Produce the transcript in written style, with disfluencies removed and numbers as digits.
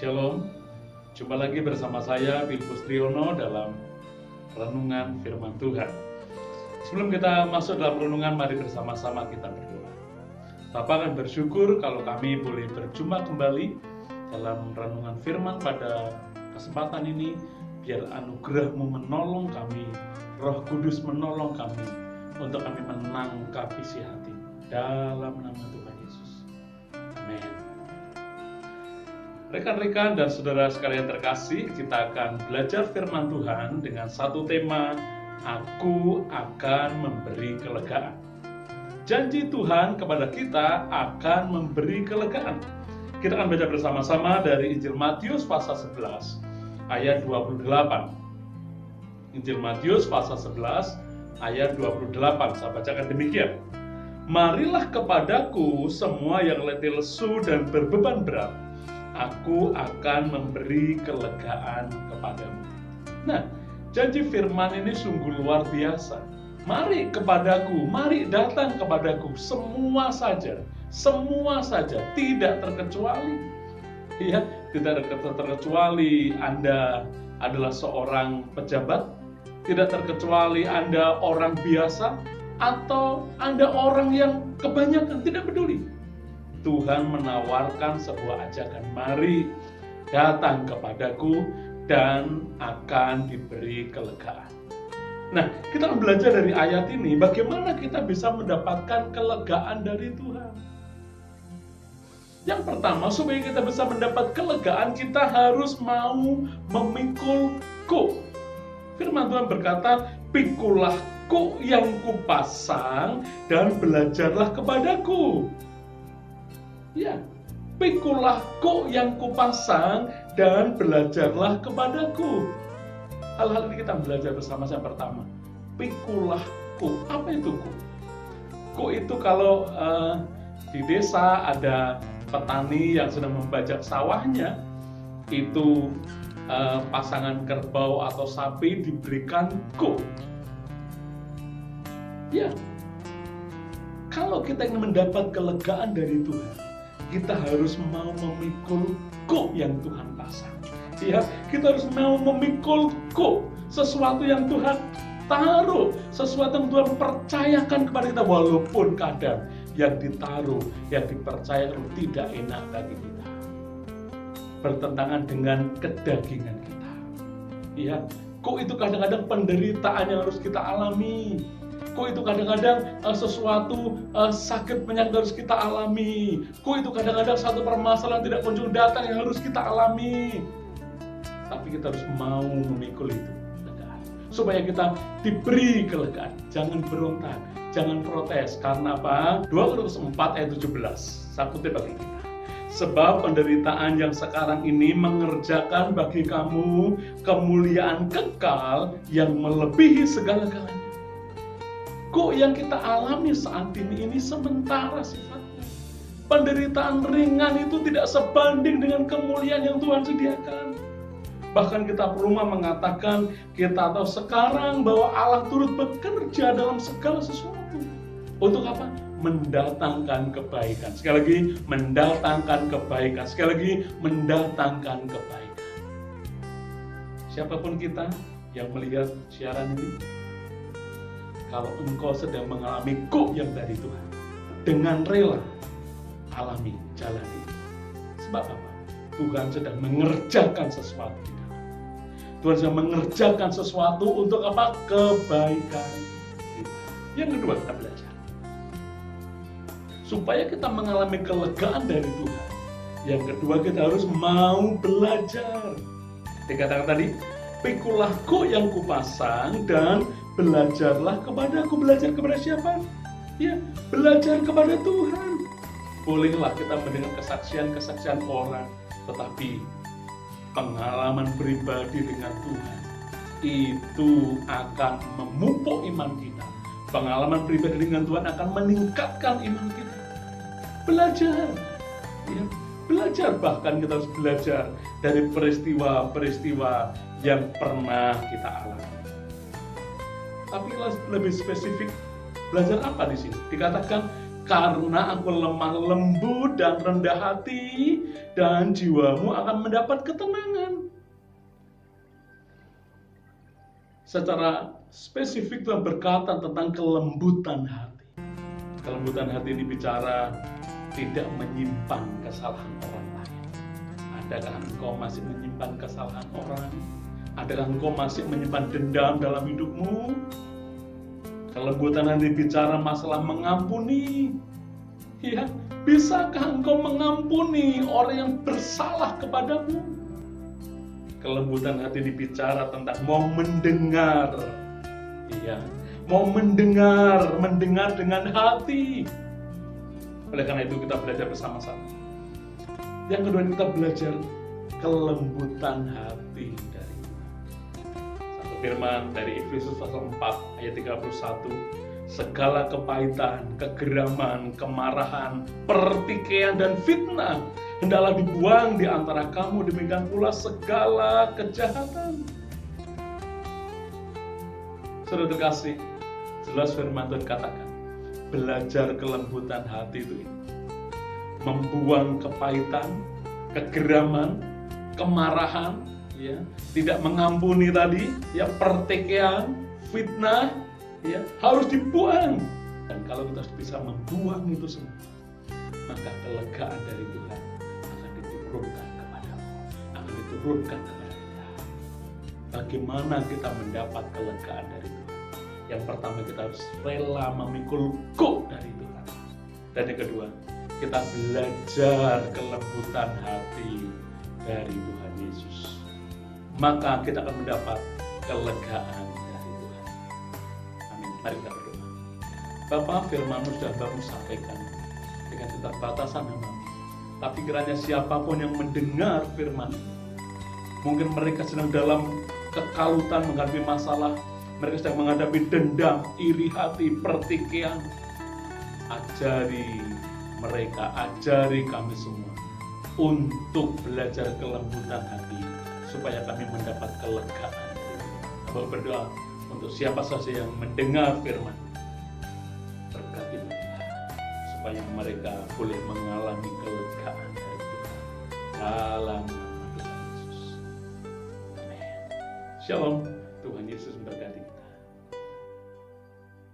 Shalom, jumpa lagi bersama saya Filipus Triono dalam Renungan Firman Tuhan. Sebelum kita masuk dalam renungan, mari bersama-sama kita berdoa. Bapa, akan bersyukur kalau kami boleh berjumpa kembali dalam renungan firman pada kesempatan ini. Biar anugerah-Mu menolong kami, Roh Kudus menolong kami, untuk kami menangkap isi hati dalam nama Tuhan Yesus. Amin. Rekan-rekan dan saudara sekalian terkasih, kita akan belajar firman Tuhan dengan satu tema, Aku akan memberi kelegaan. Janji Tuhan kepada kita akan memberi kelegaan. Kita akan baca bersama-sama dari Injil Matius pasal 11 ayat 28. Injil Matius pasal 11 ayat 28. Saya bacakan demikian. Marilah kepadaku semua yang letih lesu dan berbeban berat, Aku akan memberi kelegaan kepadamu. Nah, janji firman ini sungguh luar biasa. Mari kepadaku, mari datang kepadaku, semua saja, tidak terkecuali. Ya, tidak terkecuali Anda adalah seorang pejabat, tidak terkecuali Anda orang biasa, atau Anda orang yang kebanyakan, tidak peduli. Tuhan menawarkan sebuah ajakan, mari datang kepadaku dan akan diberi kelegaan. Nah, kita akan belajar dari ayat ini bagaimana kita bisa mendapatkan kelegaan dari Tuhan. Yang pertama, supaya kita bisa mendapat kelegaan, kita harus mau memikul kuk. Firman Tuhan berkata, pikulah kuk yang kupasang dan belajarlah kepadaku. Ya, pikulah kuk yang kupasang dan belajarlah kepadaku. Hal-hal ini kita belajar bersama. Yang pertama, pikulah kuk. Apa itu kuk? Kuk itu kalau di desa ada petani yang sedang membajak sawahnya, itu pasangan kerbau atau sapi diberikan kuk. Ya, kalau kita ingin mendapat kelegaan dari Tuhan, kita harus mau memikul kuk yang Tuhan pasang. Ya, kita harus mau memikul kuk, sesuatu yang Tuhan taruh, sesuatu yang Tuhan percayakan kepada kita, walaupun kadang yang ditaruh, yang dipercayakan tidak enak bagi kita, bertentangan dengan kedagingan kita. Ya, kuk itu kadang-kadang penderitaan yang harus kita alami. Kok itu kadang-kadang sesuatu sakit penyakit harus kita alami. Kok itu kadang-kadang satu permasalahan tidak kunjung datang yang harus kita alami. Tapi kita harus mau memikul itu kelegaan, supaya kita diberi kelegaan. Jangan berontak, jangan protes. Karena apa? 2 Korintus 4 ayat 17. Saya kutip bagi kita. Sebab penderitaan yang sekarang ini mengerjakan bagi kamu kemuliaan kekal yang melebihi segala-galanya. Kok yang kita alami saat ini sementara sifatnya. Penderitaan ringan itu tidak sebanding dengan kemuliaan yang Tuhan sediakan. Bahkan kita perlu mengatakan, kita tahu sekarang bahwa Allah turut bekerja dalam segala sesuatu. Untuk apa? Mendatangkan kebaikan. Sekali lagi, mendatangkan kebaikan. Sekali lagi, mendatangkan kebaikan. Siapapun kita yang melihat siaran ini, kalau engkau sedang mengalami kuk yang dari Tuhan, dengan rela alami, jalani. Sebab apa? Tuhan sedang mengerjakan sesuatu di dalam. Tuhan sedang mengerjakan sesuatu untuk apa? Kebaikan kita. Yang kedua, kita belajar. Supaya kita mengalami kelegaan dari Tuhan, yang kedua kita harus mau belajar. Dikatakan tadi, pikulah kuk yang kupasang dan belajarlah kepadaku. Belajar kepada siapa? Ya, belajar kepada Tuhan. Bolehlah kita mendengar kesaksian-kesaksian orang, tetapi pengalaman pribadi dengan Tuhan itu akan memupuk iman kita. Pengalaman pribadi dengan Tuhan akan meningkatkan iman kita. Belajar, ya, belajar. Bahkan kita harus belajar dari peristiwa-peristiwa yang pernah kita alami. Tapi lebih spesifik, belajar apa di sini? Dikatakan Karena aku lemah lembut dan rendah hati, dan jiwamu akan mendapat ketenangan. Secara spesifik Tuhan berkata tentang kelembutan hati. Kelembutan hati ini bicara tidak menyimpan kesalahan orang lain. Adakah engkau masih menyimpan kesalahan orang? Adakah engkau masih menyimpan dendam dalam hidupmu? Kelembutan hati bicara masalah mengampuni. Ya, bisakah engkau mengampuni orang yang bersalah kepadamu? Kelembutan hati dibicara tentang mau mendengar. Ya, mau mendengar dengan hati. Oleh karena itu kita belajar bersama-sama. Yang kedua kita belajar kelembutan hati dari Tuhan. Satu firman dari Efesus pasal 4 ayat 31. Segala kepahitan, kegeraman, kemarahan, pertikaian dan fitnah hendaklah dibuang di antara kamu, demikian pula segala kejahatan. Saudara terkasih, jelas firman Tuhan katakan, belajar kelembutan hati itu membuang kepahitan, kegeraman, kemarahan, ya, tidak mengampuni tadi, ya, pertikaian, fitnah, ya, harus dibuang. Dan kalau kita bisa membuang itu semua, maka kelegaan dari Tuhan akan diturunkan kepadamu, akan diturunkan kepada kita. Bagaimana kita mendapat kelegaan dari Tuhan? Yang pertama, kita harus rela memikul kuk dari Tuhan. Dan yang kedua, kita belajar kelembutan hati dari Tuhan Yesus. Maka kita akan mendapat kelegaan dari Tuhan. Amin. Mari kita berdoa. Bapa, firman-Mu sudah Bapak sampaikan dengan keterbatasan hamba. Tapi kiranya siapapun yang mendengar firman, mungkin mereka sedang dalam kekalutan menghadapi masalah, mereka sedang menghadapi dendam, iri hati, pertikaian. Ajari mereka, ajari kami semua untuk belajar kelembutan hati supaya kami mendapat kelegaan. Bapak berdoa untuk siapa saja yang mendengar firman, berkati mereka supaya mereka boleh mengalami kelegaan dari Tuhan dalam nama Tuhan Yesus. Amin. Shalom, Tuhan Yesus memberkati kita.